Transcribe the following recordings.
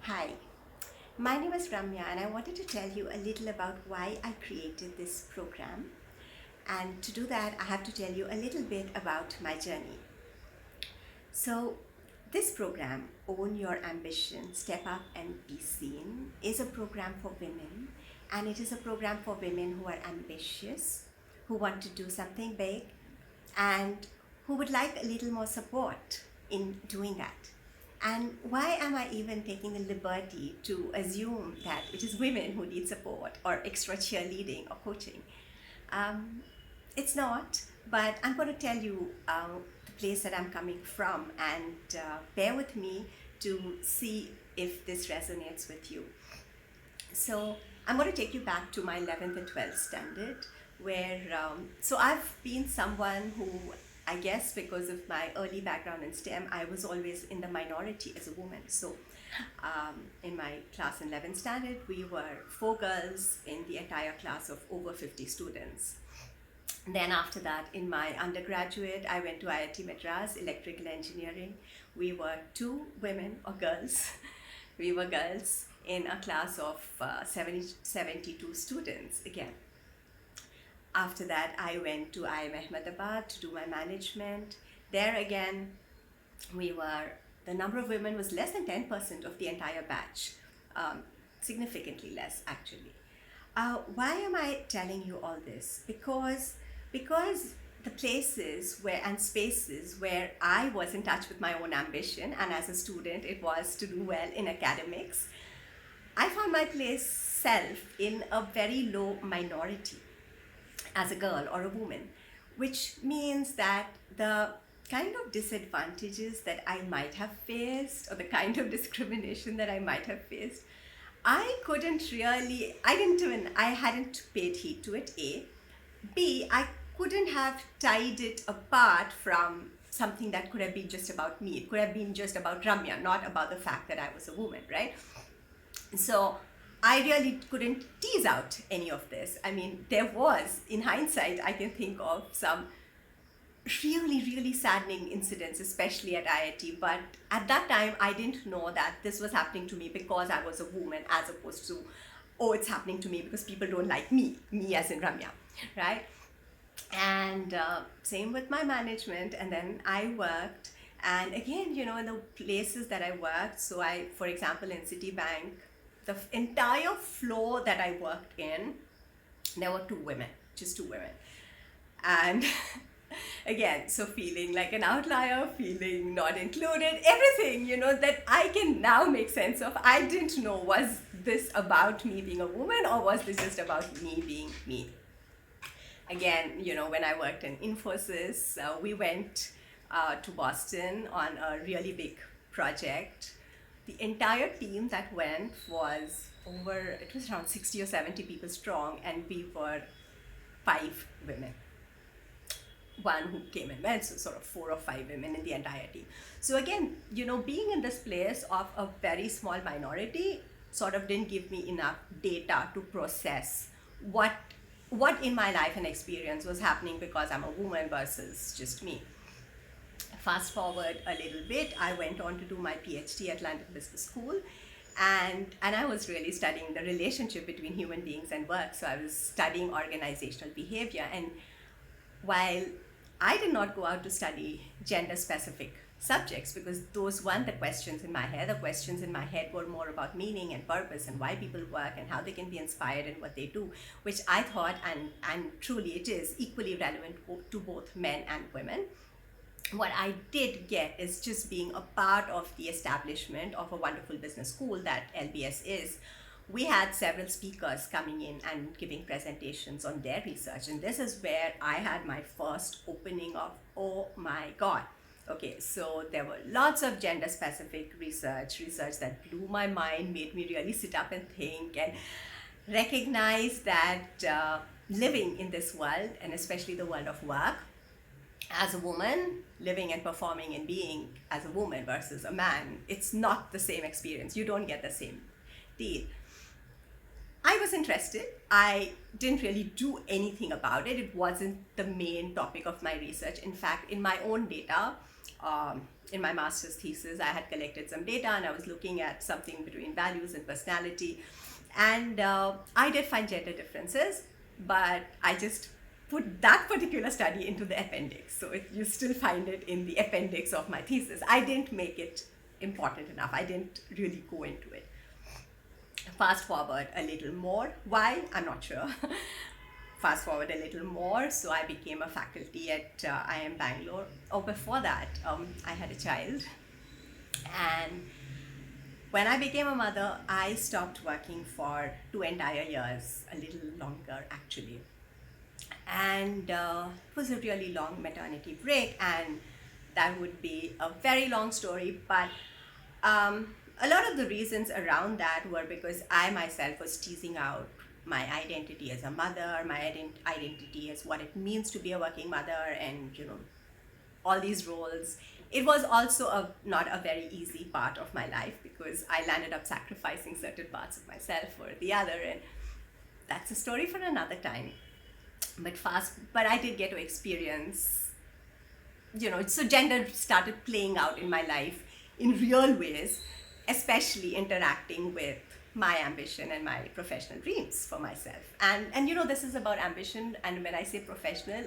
Hi, my name is Ramya, and I wanted to tell you a little about why I created this program. And to do that, I have to tell you a little bit about my journey. So, this program, Own Your Ambition, Step Up and Be Seen, is a program for women, and it is a program for women who are ambitious, who want to do something big, and who would like a little more support in doing that. And why am I even taking the liberty to assume that it is women who need support or extra cheerleading or coaching? Um, it's not, but I'm going to tell you the place that I'm coming from, and bear with me to see if this resonates with you. So I'm going to take you back to my 11th and 12th standard, where so I've been someone who, I guess because of my early background in STEM, I was always in the minority as a woman. So in my class in 11th standard, we were 4 girls in the entire class of over 50 students. Then after that, in my undergraduate, I went to IIT Madras, electrical engineering. We were 2 women or girls. We were girls in a class of 72 students again. After that, I went to IIM Ahmedabad to do my management. There again, the number of women was less than 10% of the entire batch, significantly less actually. Why am I telling you all this? Because the places where and spaces where I was in touch with my own ambition, and as a student, it was to do well in academics, I found my self in a very low minority as a girl or a woman, which means that the kind of disadvantages that I might have faced or the kind of discrimination that I might have faced, I hadn't paid heed to it, A. B, I couldn't have tied it apart from something that could have been just about me. It could have been just about Ramya, not about the fact that I was a woman, right? So I really couldn't tease out any of this. I mean, there was, in hindsight, I can think of some really, really saddening incidents, especially at IIT. But at that time, I didn't know that this was happening to me because I was a woman, as opposed to, oh, it's happening to me because people don't like me as in Ramya, right? And same with my management. And then I worked. And again, in the places that I worked, so for example, in Citibank, the entire floor that I worked in, there were 2 women, just 2 women. And again, so feeling like an outlier, feeling not included, everything, that I can now make sense of. I didn't know, was this about me being a woman or was this just about me being me? Again, when I worked in Infosys, we went to Boston on a really big project. The entire team that went was around 60 or 70 people strong, and we were 5 women. One who came and went, so sort of 4 or 5 women in the entire team. So again, being in this place of a very small minority sort of didn't give me enough data to process what in my life and experience was happening because I'm a woman versus just me. Fast forward a little bit, I went on to do my PhD at London Business School, and I was really studying the relationship between human beings and work. So I was studying organizational behavior, and while I did not go out to study gender-specific subjects because those weren't the questions in my head. The questions in my head were more about meaning and purpose and why people work and how they can be inspired in what they do, which I thought, and truly it is, equally relevant to both men and women. What I did get is just being a part of the establishment of a wonderful business school that LBS is. We had several speakers coming in and giving presentations on their research. And this is where I had my first opening of, oh my God. Okay, so there were lots of gender-specific research that blew my mind, made me really sit up and think and recognize that living in this world, and especially the world of work, as a woman, living and performing and being as a woman versus a man, it's not the same experience. You don't get the same deal. I was interested. I didn't really do anything about it. It wasn't the main topic of my research. In fact, in my own data, in my master's thesis, I had collected some data and I was looking at something between values and personality. And I did find gender differences, but I just put that particular study into the appendix. So you still find it in the appendix of my thesis. I didn't make it important enough. I didn't really go into it. Fast forward a little more. Why? I'm not sure. Fast forward a little more. So I became a faculty at IIM Bangalore. Oh, before that, I had a child. And when I became a mother, I stopped working for 2 entire years, a little longer actually. And it was a really long maternity break, and that would be a very long story, but a lot of the reasons around that were because I myself was teasing out my identity as a mother, my identity as what it means to be a working mother, and all these roles. It was also not a very easy part of my life because I landed up sacrificing certain parts of myself for the other, and that's a story for another time. But I did get to experience, so gender started playing out in my life in real ways, especially interacting with my ambition and my professional dreams for myself. And this is about ambition, and when I say professional,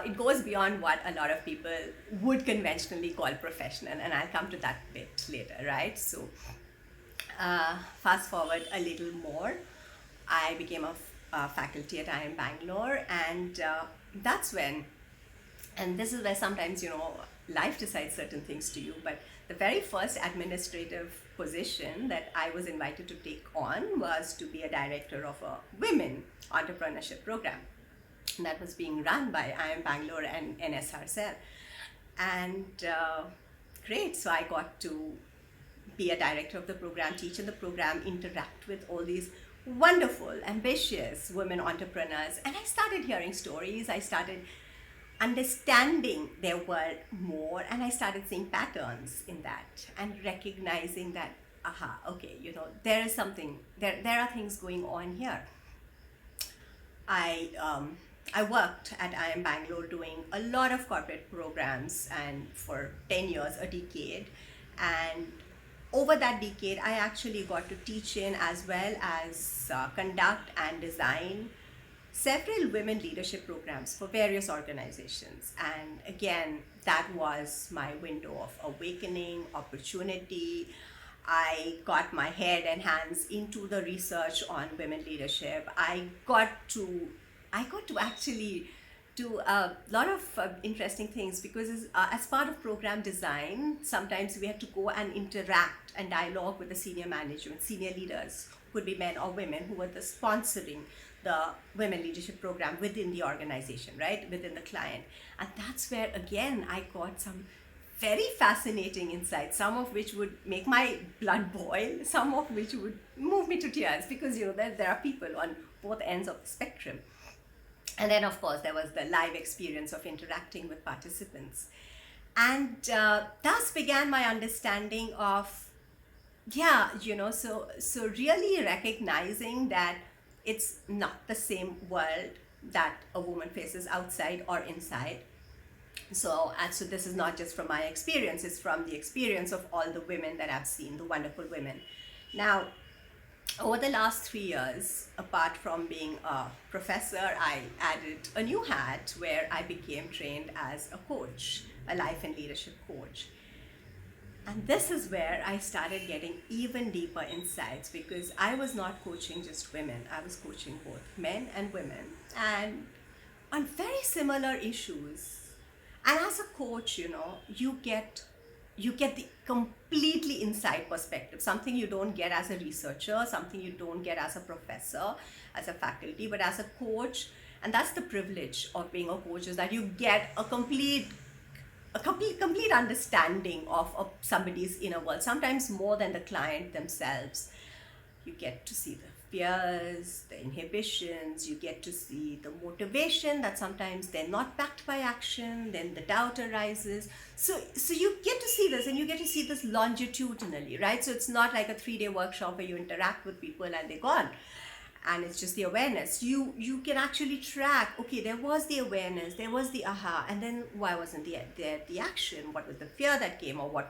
it goes beyond what a lot of people would conventionally call professional, and I'll come to that bit later, right? So fast forward a little more, I became a faculty at IIM Bangalore, and that's when, and this is where sometimes life decides certain things to you, but the very first administrative position that I was invited to take on was to be a director of a women entrepreneurship program that was being run by IIM Bangalore and NSRCell. And great, so I got to be a director of the program, teach in the program, interact with all these wonderful, ambitious women entrepreneurs. And I started hearing stories, I started understanding their world more, and I started seeing patterns in that and recognizing that, okay, there is something, there are things going on here. I worked at IIM Bangalore doing a lot of corporate programs, and for 10 years, a decade. And over that decade, I actually got to teach in as well as conduct and design several women leadership programs for various organizations. And again, that was my window of awakening, opportunity. I got my head and hands into the research on women leadership. I got to actually do a lot of interesting things, because as part of program design, sometimes we had to go and interact and dialogue with the senior management, senior leaders, could be men or women, who were sponsoring the women leadership program within the organization, right, within the client. And that's where, again, I got some very fascinating insights, some of which would make my blood boil, some of which would move me to tears, because there are people on both ends of the spectrum. And then, of course, there was the live experience of interacting with participants. And thus began my understanding of, so really recognizing that it's not the same world that a woman faces outside or inside. So this is not just from my experience, it's from the experience of all the women that I've seen, the wonderful women. Now, over the last 3 years, apart from being a professor, I added a new hat where I became trained as a coach, a life and leadership coach. And this is where I started getting even deeper insights, because I was not coaching just women, I was coaching both men and women, and on very similar issues. And as a coach, you get the completely inside perspective, something you don't get as a researcher, something you don't get as a professor, as a faculty, but as a coach. And that's the privilege of being a coach, is that you get a complete understanding of somebody's inner world, sometimes more than the client themselves. You get to see the fears, the inhibitions, you get to see the motivation that sometimes they're not backed by action, then the doubt arises. So you get to see this, and you get to see this longitudinally, right? So it's not like a 3-day workshop where you interact with people and they're gone. and it's just the awareness. You can actually track, okay, there was the awareness, there was the aha, and then why wasn't the action? What was the fear that came, or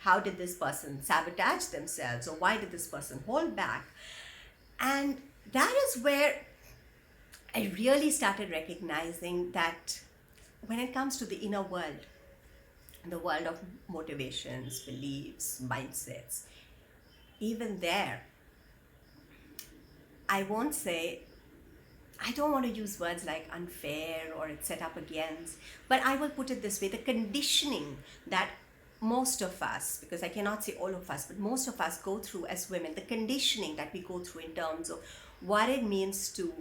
how did this person sabotage themselves, or why did this person hold back? And that is where I really started recognizing that when it comes to the inner world, the world of motivations, beliefs, mindsets, even there, I won't say, I don't want to use words like unfair or it's set up against, but I will put it this way, the conditioning that most of us, because I cannot say all of us, but most of us go through as women, the conditioning that we go through in terms of what it means to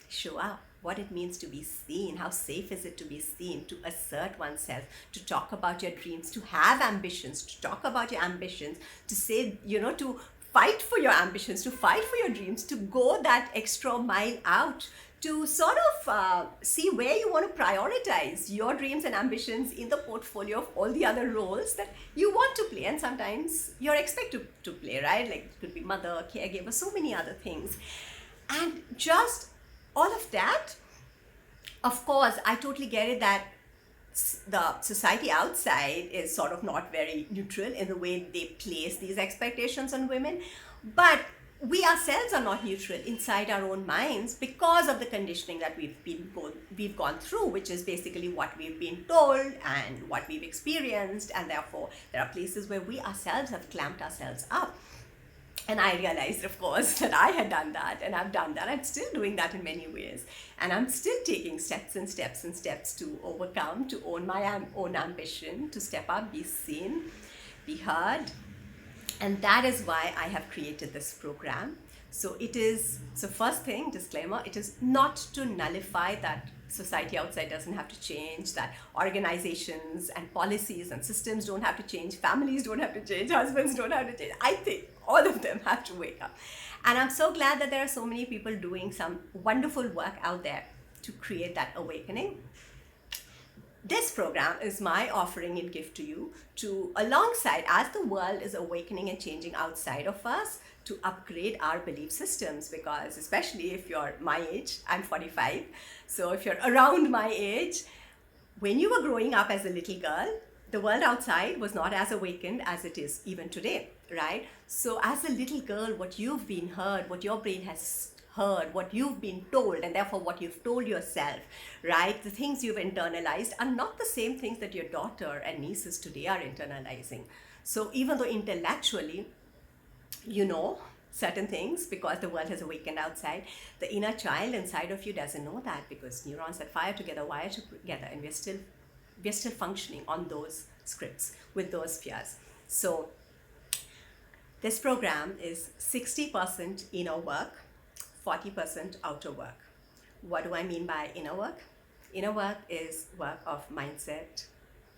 show up, what it means to be seen, how safe is it to be seen, to assert oneself, to talk about your dreams, to have ambitions, to talk about your ambitions, to say, to fight for your ambitions, to fight for your dreams, to go that extra mile out, to sort of see where you want to prioritize your dreams and ambitions in the portfolio of all the other roles that you want to play, and sometimes you're expected to play, right? Like it could be mother, caregiver, so many other things. And just all of that, of course, I totally get it that the society outside is sort of not very neutral in the way they place these expectations on women, but we ourselves are not neutral inside our own minds because of the conditioning that we've gone through, which is basically what we've been told and what we've experienced, and therefore there are places where we ourselves have clamped ourselves up. And I realized, of course, that I had done that, and I've done that. I'm still doing that in many ways. And I'm still taking steps and steps and steps to overcome, to own my own ambition, to step up, be seen, be heard. And that is why I have created this program. So first thing, disclaimer, it is not to nullify that society outside doesn't have to change, that organizations and policies and systems don't have to change, families don't have to change, husbands don't have to change. I think all of them have to wake up. And I'm so glad that there are so many people doing some wonderful work out there to create that awakening. This program is my offering in gift to you to, alongside, as the world is awakening and changing outside of us, to upgrade our belief systems, because especially if you're my age, I'm 45, so if you're around my age, when you were growing up as a little girl, the world outside was not as awakened as it is even today, right? So as a little girl, what you've been heard, what your brain has heard, what you've been told, and therefore what you've told yourself, right? The things you've internalized are not the same things that your daughter and nieces today are internalizing. So even though intellectually, you know certain things because the world has awakened outside, the inner child inside of you doesn't know that, because neurons that fire together wire together, and we're still functioning on those scripts with those fears. So this program is 60% inner work, 40% outer work. What do I mean by inner work? Inner work is work of mindset,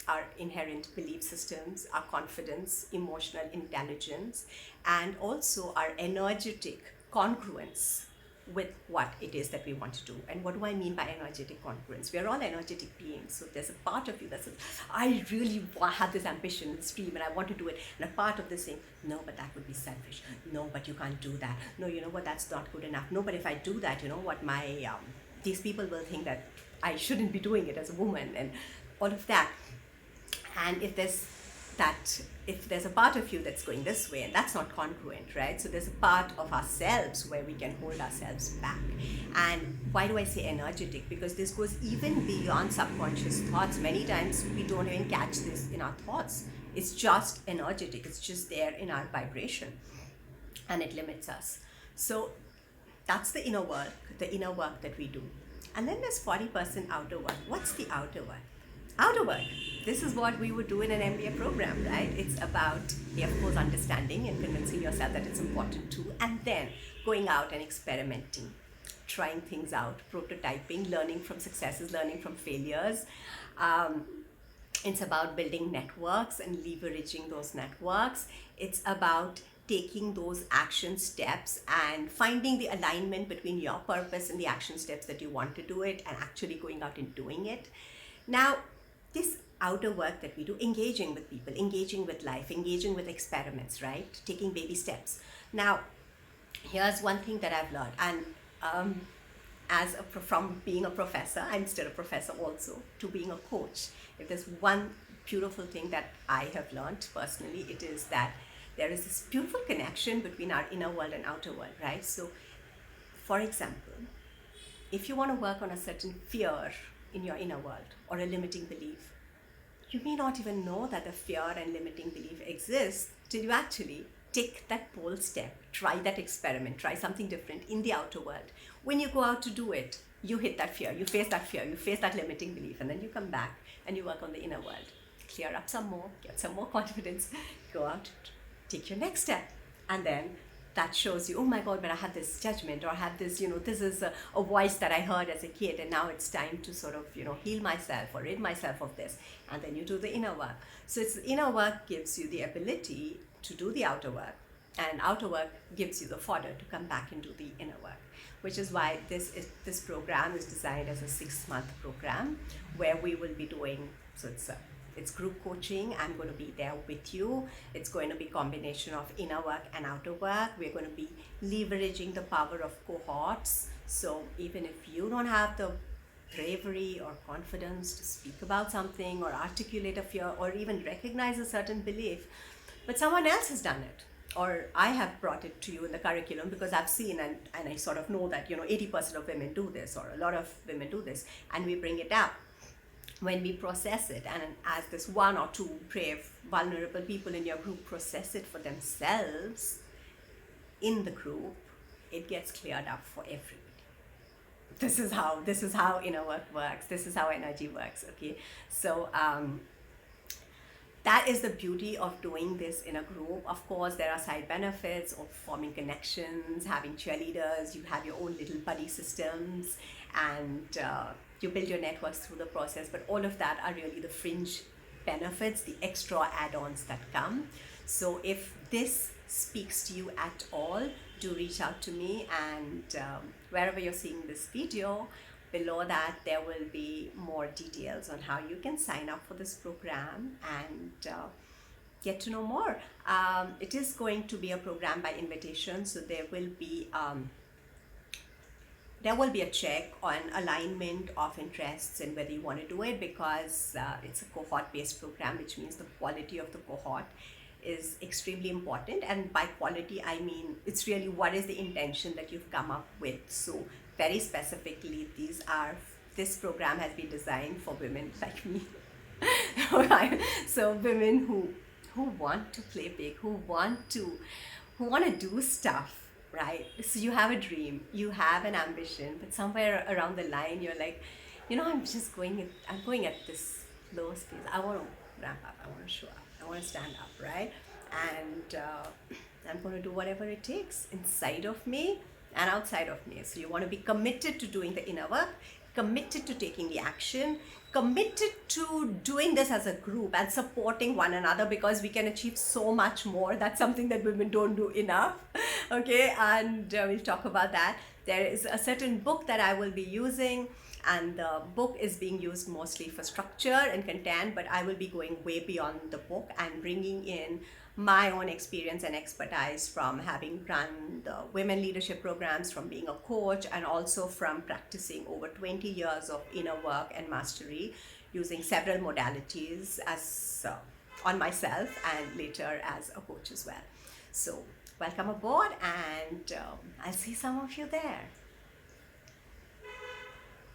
our inherent belief systems, our confidence, emotional intelligence, and also our energetic congruence with what it is that we want to do. And what do I mean by energetic congruence? We are all energetic beings. So there's a part of you that says, I really have this ambition, this dream, and I want to do it. And a part of this saying, no, but that would be selfish. No, but you can't do that. No, you know what, that's not good enough. No, but if I do that, you know what, these people will think that I shouldn't be doing it as a woman, and all of that. And if there's a part of you that's going this way, and that's not congruent, right? So there's a part of ourselves where we can hold ourselves back. And why do I say energetic? Because this goes even beyond subconscious thoughts. Many times we don't even catch this in our thoughts. It's just energetic. It's just there in our vibration, and it limits us. So that's the inner work that we do. And then there's 40% outer work. What's the outer work? Outer work. This is what we would do in an MBA program, right? It's about, of course, understanding and convincing yourself that it's important too, and then going out and experimenting, trying things out, prototyping, learning from successes, learning from failures. It's about building networks and leveraging those networks. It's about taking those action steps and finding the alignment between your purpose and the action steps that you want to do it, and actually going out and doing it. Now, this outer work that we do, engaging with people, engaging with life, engaging with experiments, right? Taking baby steps. Now, here's one thing that I've learned, and From being a professor, I'm still a professor also, to being a coach. If there's one beautiful thing that I have learned personally, it is that there is this beautiful connection between our inner world and outer world, right? So, for example, if you want to work on a certain fear in your inner world or a limiting belief, you may not even know that the fear and limiting belief exists till you actually take that bold step, try that experiment, try something different in the outer world. When you go out to do it, you hit that fear, you face that limiting belief, and then you come back and you work on the inner world. Clear up some more, get some more confidence, go out, take your next step, and then that shows you, oh my God, but I had this judgment, or I had this, this is a voice that I heard as a kid, and now it's time to sort of, heal myself or rid myself of this. And then you do the inner work. So it's the inner work gives you the ability to do the outer work, and outer work gives you the fodder to come back and do the inner work, which is why this program is designed as a 6-month program where we will be doing, so it's group coaching. I'm going to be there with you. It's going to be a combination of inner work and outer work. We're going to be leveraging the power of cohorts. So even if you don't have the bravery or confidence to speak about something or articulate a fear or even recognize a certain belief, but someone else has done it, or I have brought it to you in the curriculum because I've seen and I sort of know that 80% of women do this, or a lot of women do this, and we bring it up. When we process it, and as this 1 or 2 brave, vulnerable people in your group process it for themselves in the group, it gets cleared up for everybody. This is how inner work works. This is how energy works. Okay, so that is the beauty of doing this in a group. Of course, there are side benefits of forming connections, having cheerleaders. You have your own little buddy systems, and you build your networks through the process. But all of that are really the fringe benefits, the extra add-ons that come. So if this speaks to you at all, do reach out to me, and wherever you're seeing this video, below that there will be more details on how you can sign up for this program and get to know more. It is going to be a program by invitation, so there will be a check on alignment of interests and whether you want to do it, because it's a cohort-based program, which means the quality of the cohort is extremely important. And by quality, I mean it's really what is the intention that you've come up with. So very specifically, this program has been designed for women like me. So women who want to play big, who want to do stuff, right? So you have a dream, you have an ambition, but somewhere around the line you're like, I'm going at this low speed. I want to ramp up, I want to show up, I want to stand up, right? And I'm going to do whatever it takes inside of me and outside of me. So you want to be committed to doing the inner work, committed to taking the action, committed to doing this as a group and supporting one another, because we can achieve so much more. That's something that women don't do enough. Okay, and we'll talk about that. There is a certain book that I will be using, and the book is being used mostly for structure and content, but I will be going way beyond the book and bringing in my own experience and expertise from having run the women leadership programs, from being a coach, and also from practicing over 20 years of inner work and mastery using several modalities as on myself and later as a coach as well. So welcome aboard, and I'll see some of you there.